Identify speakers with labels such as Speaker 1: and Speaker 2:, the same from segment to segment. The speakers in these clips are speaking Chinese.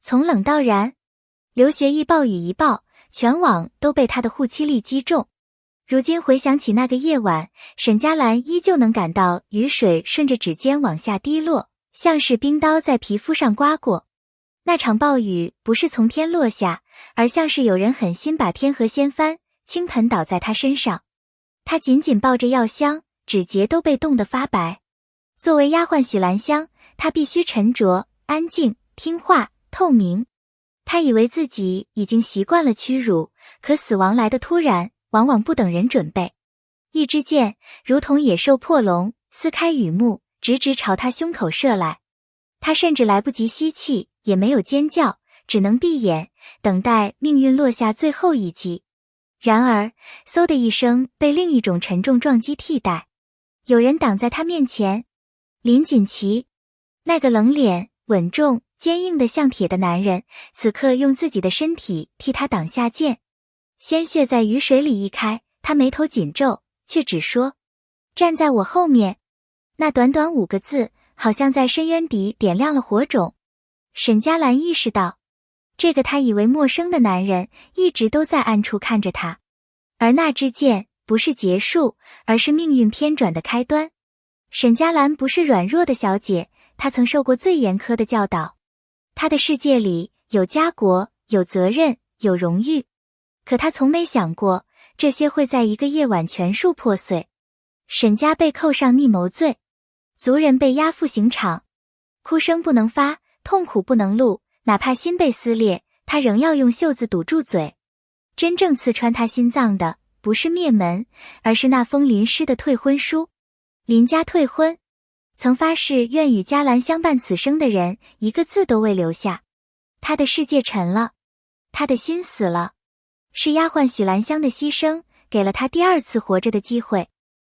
Speaker 1: 从冷到燃，流血一暴雨一暴，全网都被他的护妻力击中。如今回想起那个夜晚，沈佳兰依旧能感到雨水顺着指尖往下滴落，像是冰刀在皮肤上刮过。那场暴雨不是从天落下，而像是有人狠心把天河掀翻，倾盆倒在他身上。他紧紧抱着药箱，指节都被冻得发白。作为丫鬟许兰香，她必须沉着、安静、听话、透明。她以为自己已经习惯了屈辱，可死亡来得突然，往往不等人准备。一支箭如同野兽破笼，撕开羽幕，直直朝他胸口射来。他甚至来不及吸气，也没有尖叫，只能闭眼，等待命运落下最后一击。然而，嗖的一声被另一种沉重撞击替代。有人挡在他面前，林锦旗。那个冷脸、稳重、坚硬的像铁的男人，此刻用自己的身体替他挡下剑。鲜血在雨水里溢开，他眉头紧皱，却只说：站在我后面。那短短5个字，好像在深渊底点亮了火种。沈佳兰意识到，这个他以为陌生的男人一直都在暗处看着他，而那支箭不是结束，而是命运偏转的开端。沈佳兰不是软弱的小姐，她曾受过最严苛的教导。她的世界里有家国，有责任，有荣誉，可她从没想过这些会在一个夜晚全数破碎。沈家被扣上逆谋罪，族人被押赴刑场，哭声不能发，痛苦不能录，哪怕心被撕裂，他仍要用袖子堵住嘴。真正刺穿他心脏的，不是灭门，而是那封林师的退婚书。林家退婚，曾发誓愿与佳兰相伴此生的人，一个字都未留下。他的世界沉了，他的心死了。是丫鬟许兰香的牺牲，给了他第2次活着的机会。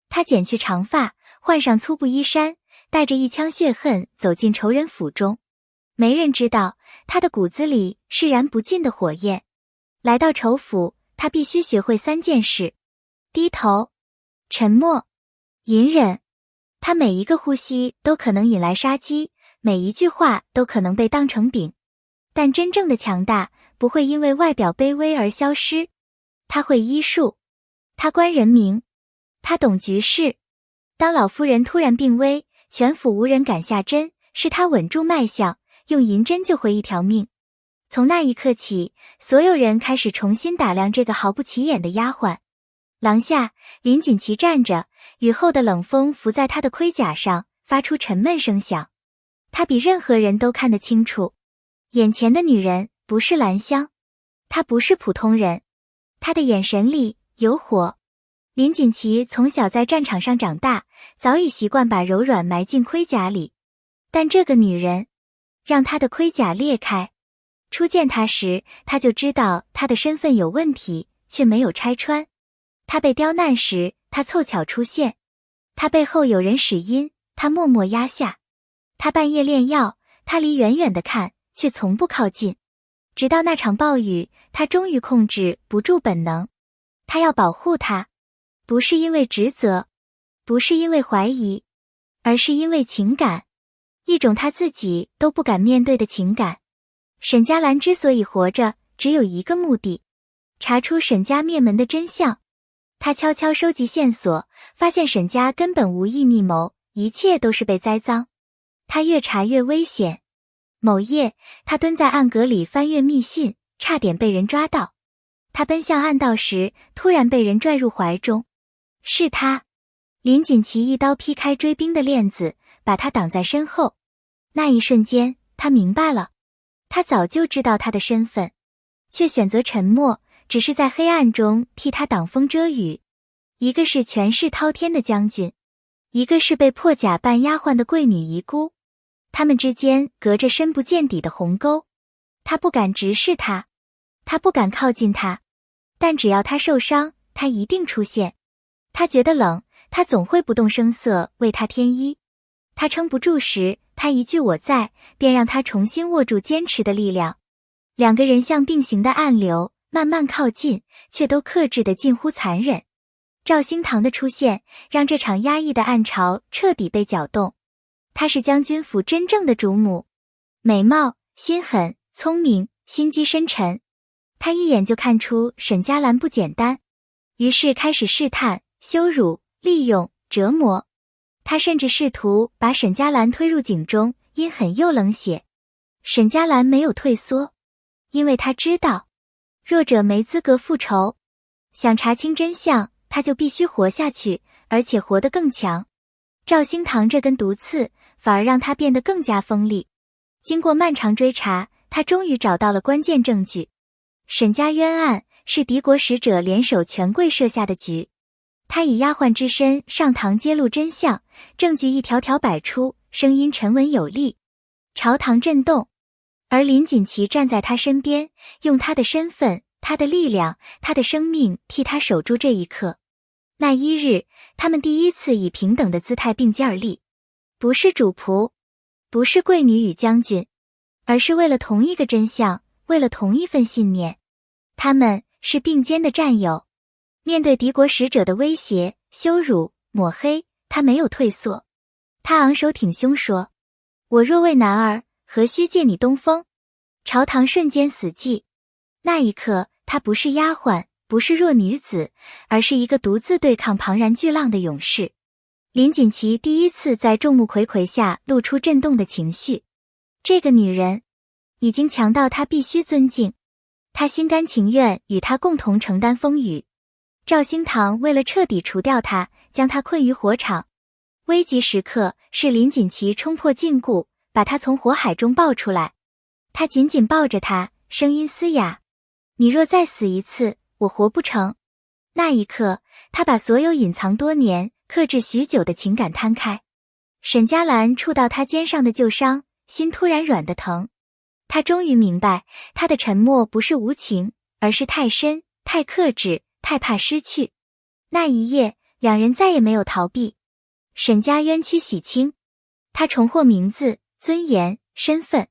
Speaker 1: 他剪去长发，换上粗布衣衫，带着一腔血恨走进仇人府中。没人知道，他的骨子里是燃不尽的火焰。来到仇府，他必须学会3件事：低头、沉默、隐忍。他每一个呼吸都可能引来杀机，每一句话都可能被当成饼。但真正的强大不会因为外表卑微而消失。他会医术，他观人名，他懂局势。当老夫人突然病危，全府无人敢下针，是他稳住脉象，用银针救回一条命。从那一刻起，所有人开始重新打量这个毫不起眼的丫鬟。廊下，林锦旗站着，雨后的冷风拂在他的盔甲上，发出沉闷声响。他比任何人都看得清楚，眼前的女人不是兰香，她不是普通人，她的眼神里有火。林锦旗从小在战场上长大，早已习惯把柔软埋进盔甲里，但这个女人让她的盔甲裂开。初见她时，他就知道她的身份有问题，却没有拆穿。她被刁难时，他凑巧出现；她背后有人使阴，他默默压下；她半夜炼药，他离远远的看，却从不靠近。直到那场暴雨，他终于控制不住本能。他要保护她，不是因为职责，不是因为怀疑，而是因为情感，一种他自己都不敢面对的情感。沈佳兰之所以活着，只有一个目的：查出沈家灭门的真相。他悄悄收集线索，发现沈家根本无意逆谋，一切都是被栽赃。他越查越危险。某夜，他蹲在暗格里翻阅密信，差点被人抓到。他奔向暗道时，突然被人拽入怀中。是他。林锦旗一刀劈开追兵的链子，把他挡在身后。那一瞬间，他明白了。他早就知道他的身份，却选择沉默，只是在黑暗中替他挡风遮雨。一个是权势滔天的将军，一个是被迫假扮丫鬟的贵女遗孤。他们之间隔着深不见底的鸿沟。他不敢直视他，他不敢靠近他，但只要他受伤，他一定出现。他觉得冷，他总会不动声色为他添衣。他撑不住时，他一句我在，便让他重新握住坚持的力量。2个人像并行的暗流，慢慢靠近，却都克制得近乎残忍。赵兴堂的出现，让这场压抑的暗潮彻底被搅动。她是将军府真正的主母，美貌、心狠、聪明，心机深沉。他一眼就看出沈佳兰不简单，于是开始试探、羞辱、利用、折磨。他甚至试图把沈佳兰推入井中，阴狠又冷血。沈佳兰没有退缩，因为他知道，弱者没资格复仇。想查清真相，他就必须活下去，而且活得更强。赵兴堂这根毒刺，反而让他变得更加锋利。经过漫长追查，他终于找到了关键证据。沈家冤案是敌国使者联手权贵设下的局。他以丫鬟之身上堂揭露真相，证据一条条摆出，声音沉稳有力，朝堂震动。而林锦旗站在他身边，用他的身份、他的力量、他的生命替他守住这一刻。那一日，他们第一次以平等的姿态并肩而立，不是主仆，不是贵女与将军，而是为了同一个真相，为了同一份信念。他们是并肩的战友。面对敌国使者的威胁、羞辱、抹黑，他没有退缩。他昂首挺胸说：我若为男儿，何须借你东风？朝堂瞬间死寂。那一刻，他不是丫鬟，不是弱女子，而是一个独自对抗庞然巨浪的勇士。林锦旗第一次在众目睽睽下露出震动的情绪。这个女人已经强到他必须尊敬，他心甘情愿与她共同承担风雨。赵兴堂为了彻底除掉他，将他困于火场。危急时刻，是林锦旗冲破禁锢，把他从火海中抱出来。他紧紧抱着他，声音嘶哑：你若再死一次，我活不成。那一刻，他把所有隐藏多年、克制许久的情感摊开。沈佳兰触到他肩上的旧伤，心突然软得疼。他终于明白，他的沉默不是无情，而是太深、太克制、太怕失去。那一夜，两人再也没有逃避。沈家冤屈洗清，他重获名字、尊严、身份，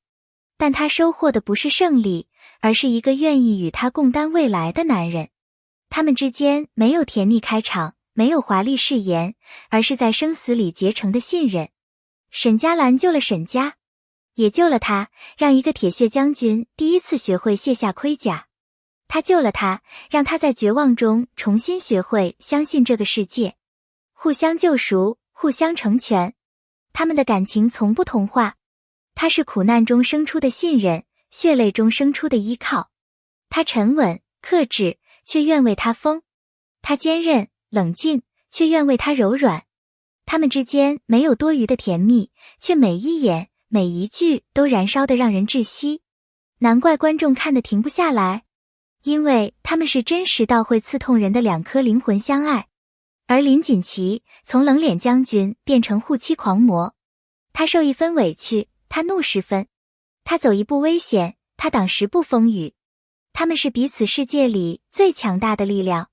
Speaker 1: 但他收获的不是胜利，而是一个愿意与他共担未来的男人。他们之间没有甜蜜开场，没有华丽誓言，而是在生死里结成的信任。沈佳兰救了沈家，也救了他，让一个铁血将军第一次学会卸下盔甲。他救了他，让他在绝望中重新学会相信这个世界。互相救赎，互相成全。他们的感情从不同化。他是苦难中生出的信任，血泪中生出的依靠。他沉稳、克制，却愿为他疯；他坚韧、冷静，却愿为他柔软。他们之间没有多余的甜蜜，却每一眼、每一句都燃烧得让人窒息。难怪观众看得停不下来，因为他们是真实到会刺痛人的两颗灵魂相爱。而林锦旗从冷脸将军变成护妻狂魔，他受一分委屈，他怒10分；他走一步危险，他挡10步风雨。他们是彼此世界里最强大的力量，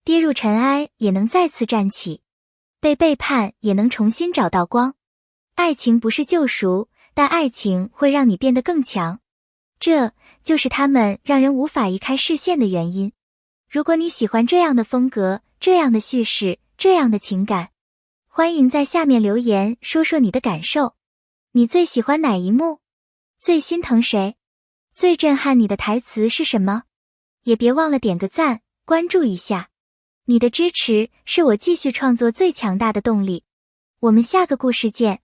Speaker 1: 跌入尘埃也能再次站起，被背叛也能重新找到光。爱情不是救赎，但爱情会让你变得更强。这就是他们让人无法移开视线的原因。如果你喜欢这样的风格，这样的叙事，这样的情感，欢迎在下面留言说说你的感受。你最喜欢哪一幕？最心疼谁？最震撼你的台词是什么？也别忘了点个赞，关注一下。你的支持是我继续创作最强大的动力。我们下个故事见。